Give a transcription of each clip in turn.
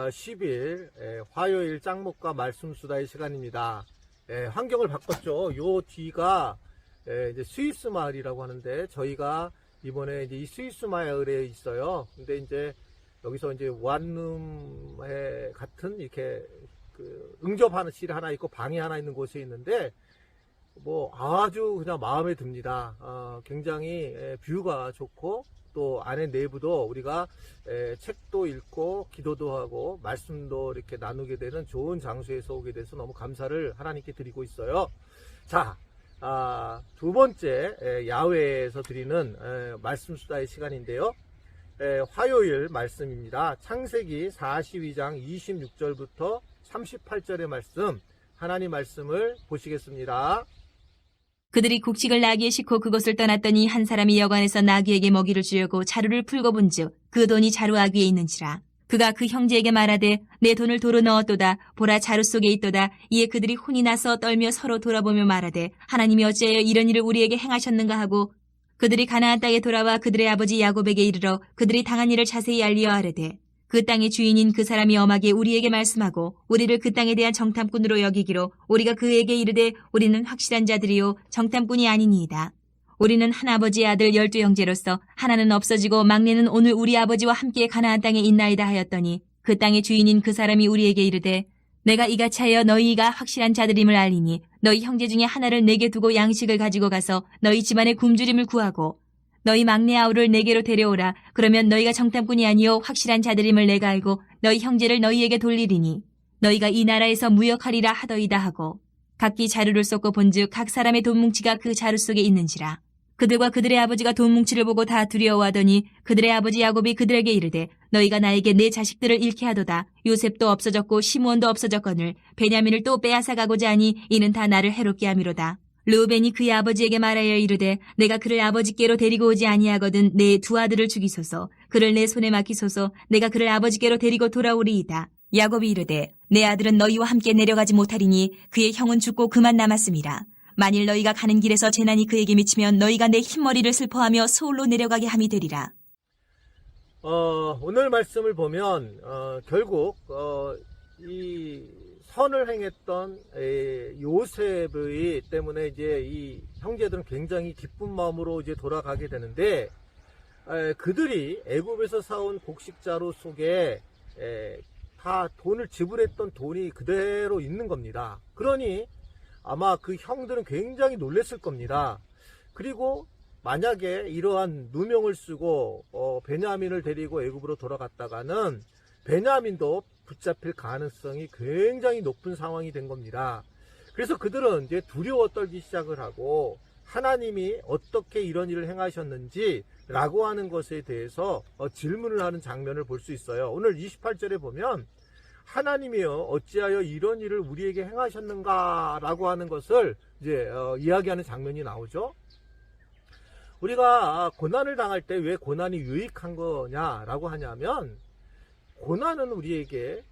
10일 화요일 짱목과 말씀수다의 시간입니다. 환경을 바꿨죠. 요 뒤가 이제 스위스 마을이라고 하는데 저희가 이번에 이제 이 스위스 마을에 있어요. 근데 이제 여기서 이제 원룸에 같은 이렇게 그 응접실 하나 있고 방이 하나 있는 곳에 있는데 뭐 아주 그냥 마음에 듭니다. 굉장히 뷰가 좋고 또 안에 내부도 우리가 책도 읽고 기도도 하고 말씀도 이렇게 나누게 되는 좋은 장소에서 오게 돼서 너무 감사를 하나님께 드리고 있어요. 자, 두 번째 야외에서 드리는 말씀 수다의 시간인데요. 화요일 말씀입니다. 창세기 42장 26절부터 38절의 말씀, 하나님 말씀을 보시겠습니다. 그들이 곡식을 나귀에 싣고 그곳을 떠났더니 한 사람이 여관에서 나귀에게 먹이를 주려고 자루를 풀고 본즉 그 돈이 자루 아귀에 있는지라. 그가 그 형제에게 말하되 내 돈을 도로 넣었도다. 보라, 자루 속에 있도다. 이에 그들이 혼이 나서 떨며 서로 돌아보며 말하되 하나님이 어찌하여 이런 일을 우리에게 행하셨는가 하고 그들이 가나안 땅에 돌아와 그들의 아버지 야곱에게 이르러 그들이 당한 일을 자세히 알리어 아뢰되 그 땅의 주인인 그 사람이 엄하게 우리에게 말씀하고 우리를 그 땅에 대한 정탐꾼으로 여기기로 우리가 그에게 이르되 우리는 확실한 자들이요 정탐꾼이 아니니이다. 우리는 한 아버지의 아들 12형제로서 하나는 없어지고 막내는 오늘 우리 아버지와 함께 가나안 땅에 있나이다 하였더니 그 땅의 주인인 그 사람이 우리에게 이르되 내가 이같이 하여 너희가 확실한 자들임을 알리니 너희 형제 중에 하나를 내게 두고 양식을 가지고 가서 너희 집안의 굶주림을 구하고 너희 막내 아우를 내게로 데려오라. 그러면 너희가 정탐꾼이 아니요 확실한 자들임을 내가 알고 너희 형제를 너희에게 돌리리니 너희가 이 나라에서 무역하리라 하더이다 하고 각기 자루를 쏟고 본즉 각 사람의 돈 뭉치가 그 자루 속에 있는지라. 그들과 그들의 아버지가 돈 뭉치를 보고 다 두려워하더니 그들의 아버지 야곱이 그들에게 이르되 너희가 나에게 내 자식들을 잃게 하도다. 요셉도 없어졌고 시므온도 없어졌거늘 베냐민을 또 빼앗아 가고자 하니 이는 다 나를 해롭게 함이로다. 르우벤이 그의 아버지에게 말하여 이르되 내가 그를 아버지께로 데리고 오지 아니하거든 내 두 아들을 죽이소서. 그를 내 손에 맡기소서. 내가 그를 아버지께로 데리고 돌아오리이다. 야곱이 이르되 내 아들은 너희와 함께 내려가지 못하리니 그의 형은 죽고 그만 남았음이라. 만일 너희가 가는 길에서 재난이 그에게 미치면 너희가 내 흰머리를 슬퍼하며 서울로 내려가게 함이 되리라. 오늘 말씀을 보면 결국 이 선을 행했던 요셉의 때문에 이제 이 형제들은 굉장히 기쁜 마음으로 이제 돌아가게 되는데 그들이 애굽에서 사온 곡식자루 속에 다 돈을 지불했던 돈이 그대로 있는 겁니다. 그러니 아마 그 형들은 굉장히 놀랬을 겁니다. 그리고 만약에 이러한 누명을 쓰고 베냐민을 데리고 애굽으로 돌아갔다가는 베냐민도 붙잡힐 가능성이 굉장히 높은 상황이 된 겁니다. 그래서 그들은 이제 두려워 떨기 시작을 하고 하나님이 어떻게 이런 일을 행하셨는지 라고 하는 것에 대해서 질문을 하는 장면을 볼 수 있어요. 오늘 28절에 보면 하나님이여 어찌하여 이런 일을 우리에게 행하셨는가 라고 하는 것을 이제 이야기하는 장면이 나오죠. 우리가 고난을 당할 때 왜 고난이 유익한 거냐라고 하냐면 고난은 우리에게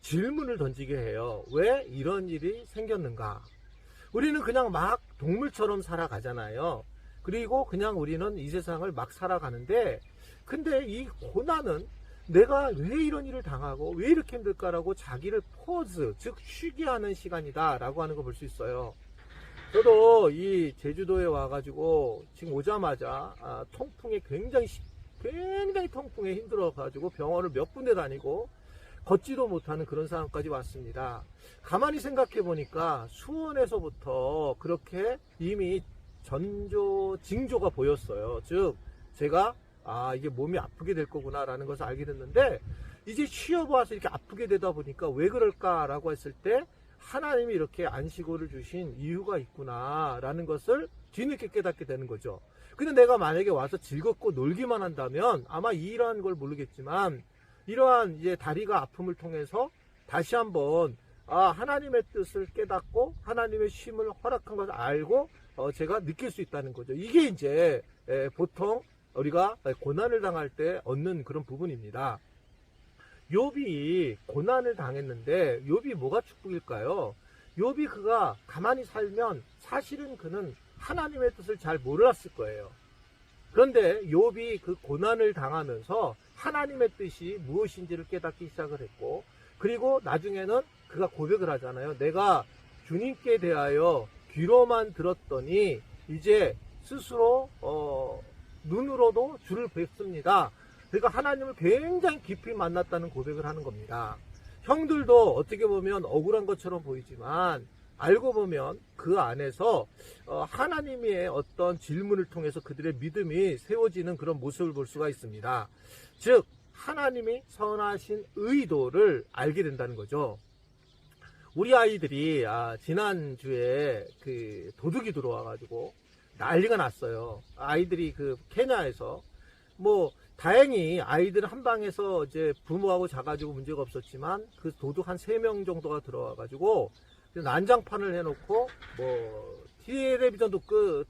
질문을 던지게 해요. 왜 이런 일이 생겼는가? 우리는 그냥 막 동물처럼 살아가잖아요. 그리고 그냥 우리는 이 세상을 막 살아가는데 근데 이 고난은 내가 왜 이런 일을 당하고 왜 이렇게 힘들까라고 자기를 포즈, 즉 쉬게 하는 시간이다 라고 하는 거 볼 수 있어요. 저도 이 제주도에 와가지고 지금 오자마자 통풍에 굉장히 통풍에 힘들어가지고 병원을 몇 군데 다니고 걷지도 못하는 그런 상황까지 왔습니다. 가만히 생각해 보니까 수원에서부터 그렇게 이미 징조가 보였어요. 즉 제가 이게 몸이 아프게 될 거구나 라는 것을 알게 됐는데 이제 쉬어봐서 이렇게 아프게 되다 보니까 왜 그럴까라고 했을 때 하나님이 이렇게 안식오를 주신 이유가 있구나 라는 것을 뒤늦게 깨닫게 되는 거죠. 근데 내가 만약에 와서 즐겁고 놀기만 한다면 아마 이러한 걸 모르겠지만 이러한 이제 다리가 아픔을 통해서 다시 한번 하나님의 뜻을 깨닫고 하나님의 쉼을 허락한 것을 알고 제가 느낄 수 있다는 거죠. 이게 이제 보통 우리가 고난을 당할 때 얻는 그런 부분입니다. 욥이 고난을 당했는데 욥이 뭐가 축복일까요? 욥이 그가 가만히 살면 사실은 그는 하나님의 뜻을 잘 몰랐을 거예요. 그런데 욥이 그 고난을 당하면서 하나님의 뜻이 무엇인지를 깨닫기 시작을 했고 그리고 나중에는 그가 고백을 하잖아요. 내가 주님께 대하여 귀로만 들었더니 이제 스스로 눈으로도 주를 뵙습니다. 그러니까 하나님을 굉장히 깊이 만났다는 고백을 하는 겁니다. 형들도 어떻게 보면 억울한 것처럼 보이지만 알고 보면 그 안에서 하나님의 어떤 질문을 통해서 그들의 믿음이 세워지는 그런 모습을 볼 수가 있습니다. 즉 하나님이 선하신 의도를 알게 된다는 거죠. 우리 아이들이 지난주에 그 도둑이 들어와가지고 난리가 났어요. 아이들이 그 케냐에서 뭐 다행히 아이들은 한 방에서 이제 부모하고 자가지고 문제가 없었지만 그 도둑 한 3명 정도가 들어와가지고 난장판을 해놓고 뭐 텔레비전도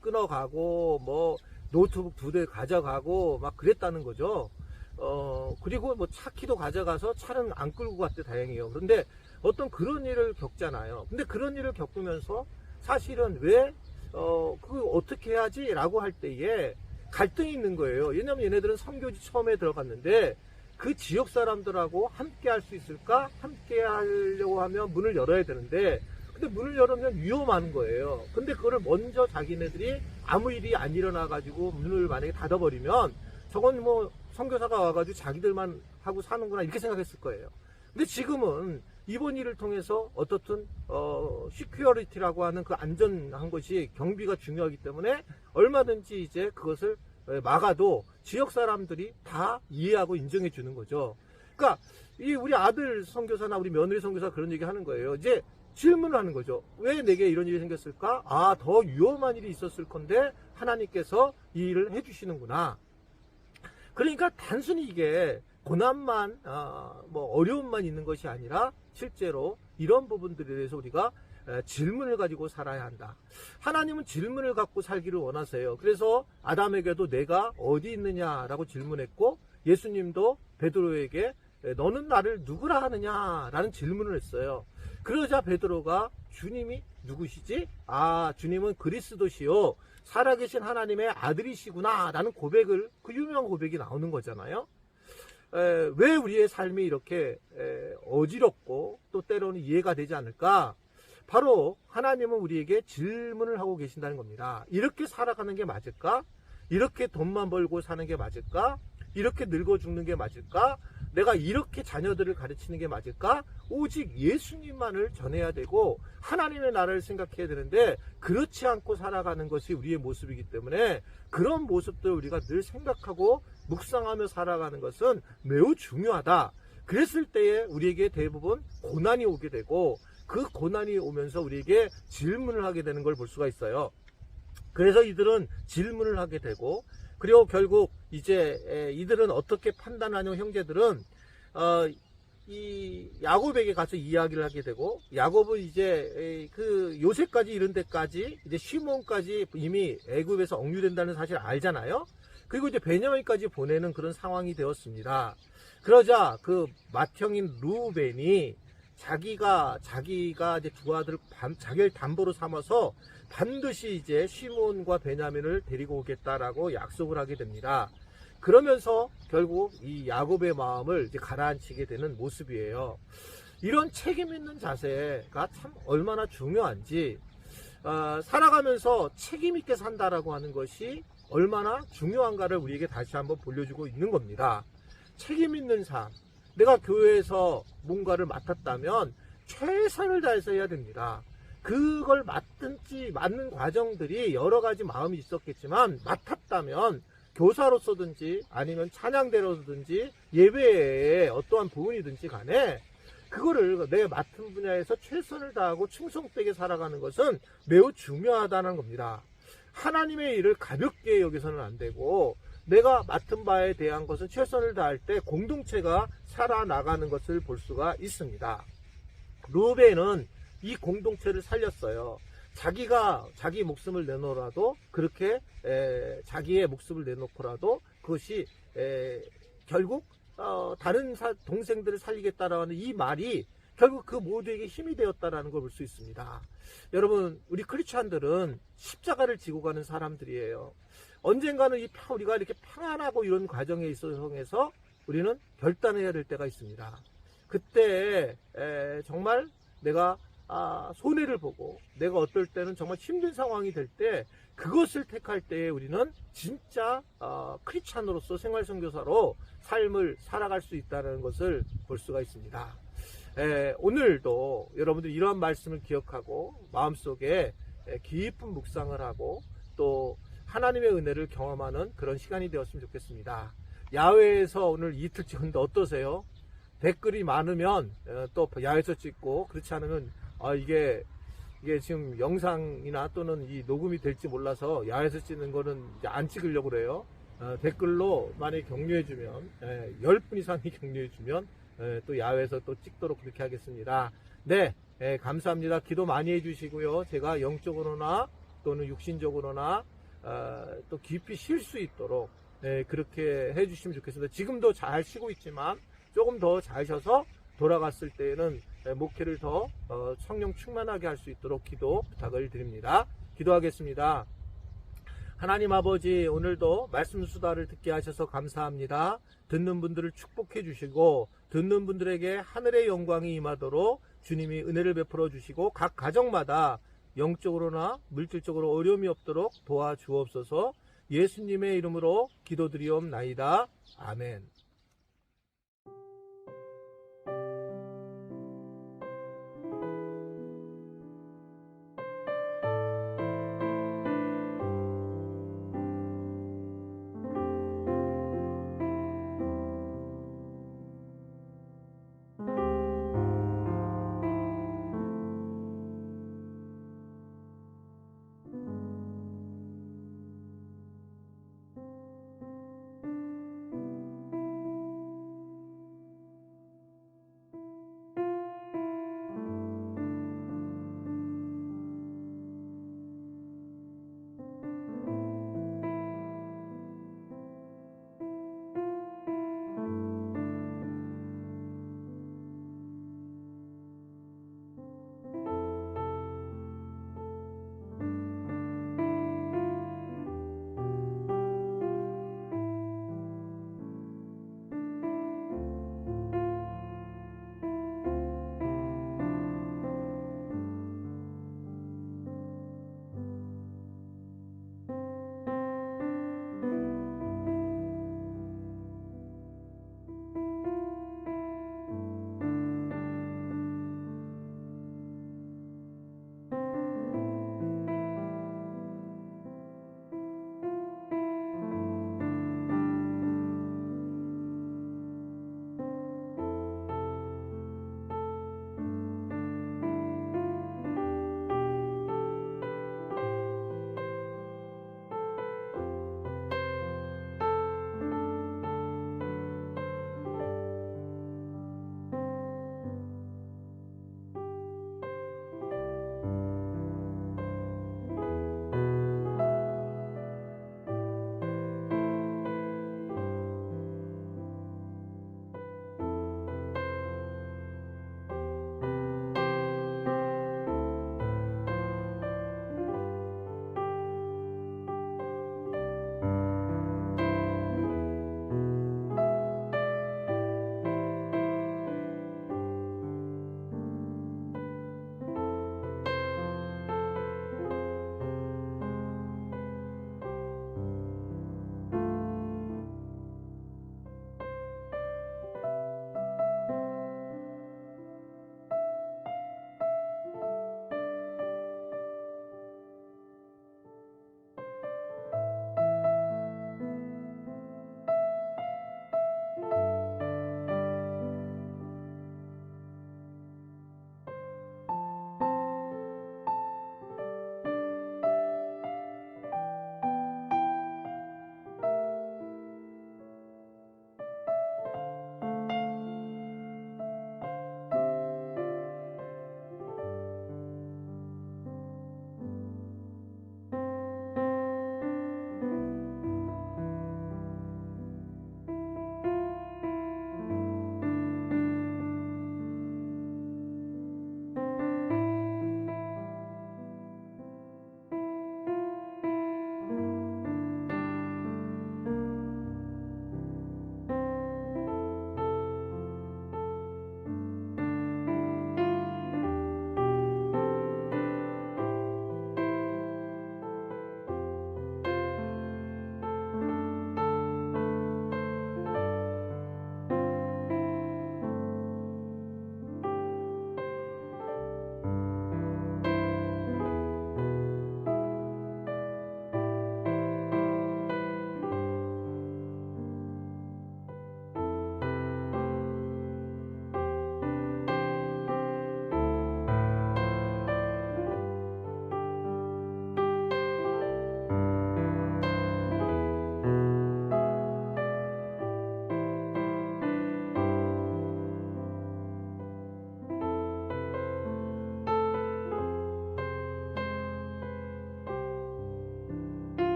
끊어가고 뭐 노트북 2대 가져가고 막 그랬다는 거죠. 그리고 뭐 차키도 가져가서 차는 안 끌고 갔대, 다행이에요. 그런데 어떤 그런 일을 겪잖아요. 근데 그런 일을 겪으면서 사실은 왜 그거 어떻게 해야지? 라고 할 때에 갈등이 있는 거예요. 왜냐면 얘네들은 선교지 처음에 들어갔는데 그 지역 사람들하고 함께 할 수 있을까? 함께 하려고 하면 문을 열어야 되는데 근데 문을 열으면 위험한 거예요. 근데 그거를 먼저 자기네들이 아무 일이 안 일어나 가지고 문을 만약에 닫아버리면 저건 뭐 선교사가 와가지고 자기들만 하고 사는구나 이렇게 생각했을 거예요. 근데 지금은 이번 일을 통해서 어떻든 시큐어리티라고 하는 그 안전한 것이 경비가 중요하기 때문에 얼마든지 이제 그것을 막아도 지역 사람들이 다 이해하고 인정해 주는 거죠. 그러니까 이 우리 아들 선교사나 우리 며느리 선교사 그런 얘기 하는 거예요. 이제 질문을 하는 거죠. 왜 내게 이런 일이 생겼을까? 더 위험한 일이 있었을 건데 하나님께서 이 일을 해주시는구나. 그러니까 단순히 이게 고난만 뭐 어려움만 있는 것이 아니라 실제로 이런 부분들에 대해서 우리가 질문을 가지고 살아야 한다. 하나님은 질문을 갖고 살기를 원하세요. 그래서 아담에게도 내가 어디 있느냐라고 질문했고 예수님도 베드로에게 너는 나를 누구라 하느냐라는 질문을 했어요. 그러자 베드로가 주님이 누구시지? 주님은 그리스도시요 살아계신 하나님의 아들이시구나 라는 고백을, 그 유명한 고백이 나오는 거잖아요. 왜 우리의 삶이 이렇게 어지럽고 또 때로는 이해가 되지 않을까? 바로 하나님은 우리에게 질문을 하고 계신다는 겁니다. 이렇게 살아가는 게 맞을까? 이렇게 돈만 벌고 사는 게 맞을까? 이렇게 늙어 죽는 게 맞을까? 내가 이렇게 자녀들을 가르치는 게 맞을까? 오직 예수님만을 전해야 되고 하나님의 나라를 생각해야 되는데 그렇지 않고 살아가는 것이 우리의 모습이기 때문에 그런 모습들 우리가 늘 생각하고 묵상하며 살아가는 것은 매우 중요하다. 그랬을 때에 우리에게 대부분 고난이 오게 되고 그 고난이 오면서 우리에게 질문을 하게 되는 걸 볼 수가 있어요. 그래서 이들은 질문을 하게 되고 그리고 결국 이제 이들은 어떻게 판단하냐, 형제들은 이 야곱에게 가서 이야기를 하게 되고 야곱은 이제 그 요셉까지 이런 데까지 이제 시몬까지 이미 애굽에서 억류된다는 사실을 알잖아요. 그리고 이제 베냐민까지 보내는 그런 상황이 되었습니다. 그러자 그 맏형인 루벤이 자기가 이제 두 아들을 자기를 담보로 삼아서 반드시 이제 시몬과 베냐민을 데리고 오겠다라고 약속을 하게 됩니다. 그러면서 결국 이 야곱의 마음을 이제 가라앉히게 되는 모습이에요. 이런 책임 있는 자세가 참 얼마나 중요한지, 살아가면서 책임 있게 산다라고 하는 것이 얼마나 중요한가를 우리에게 다시 한번 보여주고 있는 겁니다. 책임 있는 삶. 내가 교회에서 뭔가를 맡았다면 최선을 다해서 해야 됩니다. 그걸 맡는 과정들이 여러 가지 마음이 있었겠지만 맡았다면 교사로서든지 아니면 찬양대로든지 예배의 어떠한 부분이든지 간에 그거를 내 맡은 분야에서 최선을 다하고 충성되게 살아가는 것은 매우 중요하다는 겁니다. 하나님의 일을 가볍게 여기서는 안 되고 내가 맡은 바에 대한 것은 최선을 다할 때 공동체가 살아나가는 것을 볼 수가 있습니다. 루벤은 이 공동체를 살렸어요. 자기 목숨을 내놓으라도 그렇게 자기의 목숨을 내놓고라도 그것이 결국 다른 동생들을 살리겠다라는 이 말이 결국 그 모두에게 힘이 되었다라는 걸 볼 수 있습니다. 여러분, 우리 크리스찬들은 십자가를 지고 가는 사람들이에요. 언젠가는 우리가 이렇게 평안하고 이런 과정에 있어서 우리는 결단해야 될 때가 있습니다. 그때 정말 내가 손해를 보고 내가 어떨 때는 정말 힘든 상황이 될 때 그것을 택할 때에 우리는 진짜 크리스찬으로서 생활선교사로 삶을 살아갈 수 있다는 것을 볼 수가 있습니다. 오늘도 여러분들 이러한 말씀을 기억하고 마음속에 깊은 묵상을 하고 또 하나님의 은혜를 경험하는 그런 시간이 되었으면 좋겠습니다. 야외에서 오늘 이틀 찍었는데 어떠세요? 댓글이 많으면 또 야외에서 찍고 그렇지 않으면 이게 지금 영상이나 또는 이 녹음이 될지 몰라서 야외에서 찍는 거는 이제 안 찍으려고 그래요. 댓글로 만약에 격려해주면 10분 이상이 격려해주면 또 야외에서 또 찍도록 그렇게 하겠습니다. 네, 감사합니다. 기도 많이 해주시고요. 제가 영적으로나 또는 육신적으로나 또 깊이 쉴 수 있도록 그렇게 해주시면 좋겠습니다. 지금도 잘 쉬고 있지만 조금 더 잘 쉬어서 돌아갔을 때에는 목회를 더 성령 충만하게 할 수 있도록 기도 부탁을 드립니다. 기도하겠습니다. 하나님 아버지, 오늘도 말씀 수다를 듣게 하셔서 감사합니다. 듣는 분들을 축복해 주시고 듣는 분들에게 하늘의 영광이 임하도록 주님이 은혜를 베풀어 주시고 각 가정마다 영적으로나 물질적으로 어려움이 없도록 도와주옵소서. 예수님의 이름으로 기도드리옵나이다. 아멘.